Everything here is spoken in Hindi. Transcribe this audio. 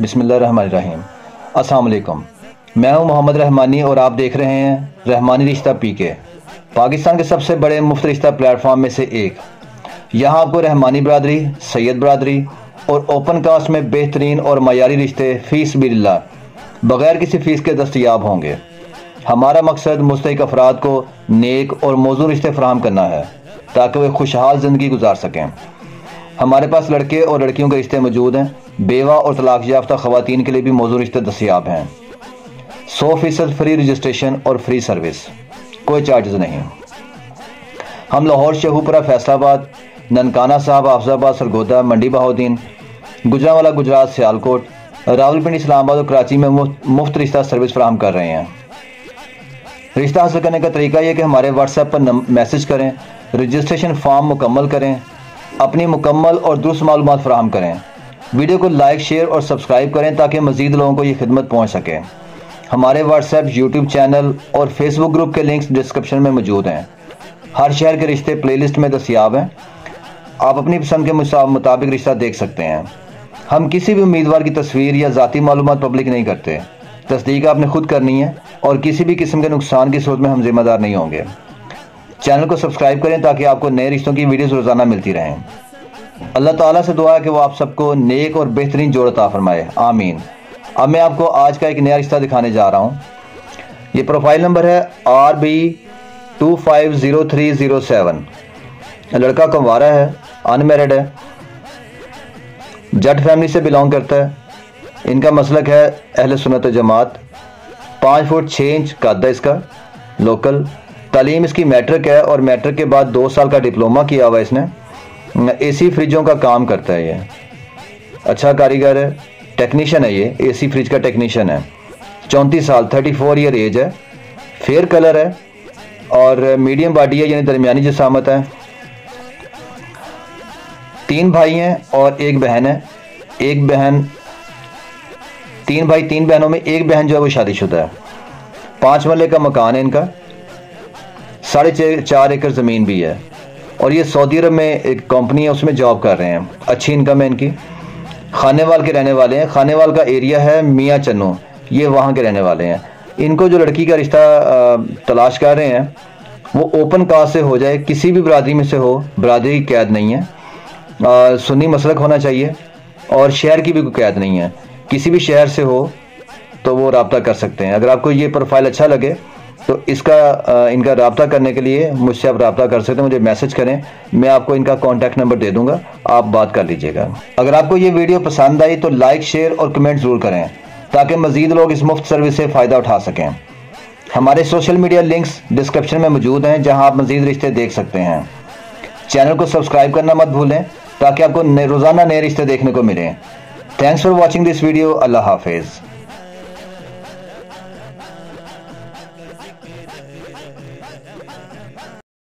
बिस्मिल्लाहिर्रहमानिर्रहीम। अस्सलाम वालेकुम। मैं हूं मोहम्मद रहमानी और आप देख रहे हैं रहमानी रिश्ता पीके, पाकिस्तान के सबसे बड़े मुफ्त रिश्ता प्लेटफॉर्म में से एक। यहां आपको रहमानी बरादरी, सैयद बरादरी और ओपन कास्ट में बेहतरीन और मयारी रिश्ते फीस बिल्लाह बग़ैर किसी फ़ीस के दस्तयाब होंगे। हमारा मकसद मुस्तहिक अफराद को नेक और मौजूद रिश्ते फराहम करना है ताकि वे खुशहाल ज़िंदगी गुजार सकें। हमारे पास लड़के और लड़कियों के रिश्ते मौजूद हैं। बेवा और तलाक याफ्ता ख़वातीन के लिए भी मौजूद रिश्ते दस्तयाब हैं। 100% फ्री रजिस्ट्रेशन और फ्री सर्विस, कोई चार्जेस नहीं। हम लाहौर, शेखुपुरा, फैसलाबाद, ननकाना साहब, हाफजाबाद, सरगोदा, मंडी बहाउद्दीन, गुजरांवाला गुजरात, सियालकोट, रावलपिंडी, इस्लामाबाद और कराची में मुफ्त रिश्ता सर्विस फराहम कर रहे हैं। रिश्ता हासिल करने का तरीका यह कि हमारे व्हाट्सएप पर मैसेज करें, रजिस्ट्रेशन फॉर्म मुकम्मल करें, अपनी मुकम्मल और दुरुस्त मालूमात फराहम करें। वीडियो को लाइक, शेयर और सब्सक्राइब करें ताकि मज़ीद लोगों को ये खिदमत पहुंच सके। हमारे व्हाट्सएप, यूट्यूब चैनल और फेसबुक ग्रुप के लिंक्स डिस्क्रिप्शन में मौजूद हैं। हर शहर के रिश्ते प्लेलिस्ट में दस्तयाब हैं। आप अपनी पसंद के मुताबिक रिश्ता देख सकते हैं। हम किसी भी उम्मीदवार की तस्वीर या ज़ाती मालूमात पब्लिक नहीं करते। तस्दीक आपने खुद करनी है और किसी भी किस्म के नुकसान की सूरत में हम जिम्मेदार नहीं होंगे। चैनल को सब्सक्राइब करें ताकि आपको नए रिश्तों की वीडियोस रोज़ाना मिलती रहें। अल्लाह ताला से दुआ है कि वो आप सबको नेक और बेहतरीन जोड़ अता फरमाए, आमीन। अब मैं आपको आज का एक नया रिश्ता दिखाने जा रहा हूँ। ये प्रोफाइल नंबर है RB250307। लड़का कंवारा है, अनमैरिड है, जट फैमिली से बिलोंग करता है। इनका मसलक है अहले सुन्नत व जमात। 5 फुट 6 इंच कद है इसका, लोकल। तालीम इसकी मैट्रिक है और मैट्रिक के बाद 2 साल का डिप्लोमा किया हुआ है इसने। एसी फ्रिजों का काम करता है ये, अच्छा कारीगर है, टेक्नीशियन है ये, एसी फ्रिज का टेक्नीशियन है। 34 साल 34 ईयर एज है, फेयर कलर है और मीडियम बॉडी है, यानी दरमियानी जिसामत है। 3 भाई हैं और 1 बहन है। 1 बहन, 3 भाई 3 बहनों में 1 बहन जो है वो शादीशुदा है। 5 मरले का मकान है इनका, 4.5 एकड़ ज़मीन भी है और ये सऊदी अरब में एक कंपनी है उसमें जॉब कर रहे हैं। अच्छी इनकम है इनकी। खानेवाल के रहने वाले हैं। खानेवाल का एरिया है मियाँ चन्नू, ये वहाँ के रहने वाले हैं। इनको जो लड़की का रिश्ता तलाश कर रहे हैं वो ओपन कास्ट से हो जाए, किसी भी बरादरी में से हो, बरादरी की कैद नहीं है। सुन्नी मसलक होना चाहिए और शहर की भी कोई कैद नहीं है। किसी भी शहर से हो तो वो रब्ता कर सकते हैं। अगर आपको ये प्रोफाइल अच्छा लगे तो इनका रब्ता करने के लिए मुझसे आप रब्ता कर सकते हैं। मुझे मैसेज करें, मैं आपको इनका कॉन्टैक्ट नंबर दे दूंगा, आप बात कर लीजिएगा। अगर आपको ये वीडियो पसंद आई तो लाइक, शेयर और कमेंट ज़रूर करें ताकि मज़ीद लोग इस मुफ्त सर्विस से फ़ायदा उठा सकें। हमारे सोशल मीडिया लिंक्स डिस्क्रिप्शन में मौजूद हैं जहाँ आप मज़ीद रिश्ते देख सकते हैं। चैनल को सब्सक्राइब करना मत भूलें ताकि आपको रोज़ाना नए रिश्ते देखने को मिलें। Thanks for watching this video. अल्लाह हाफिज़।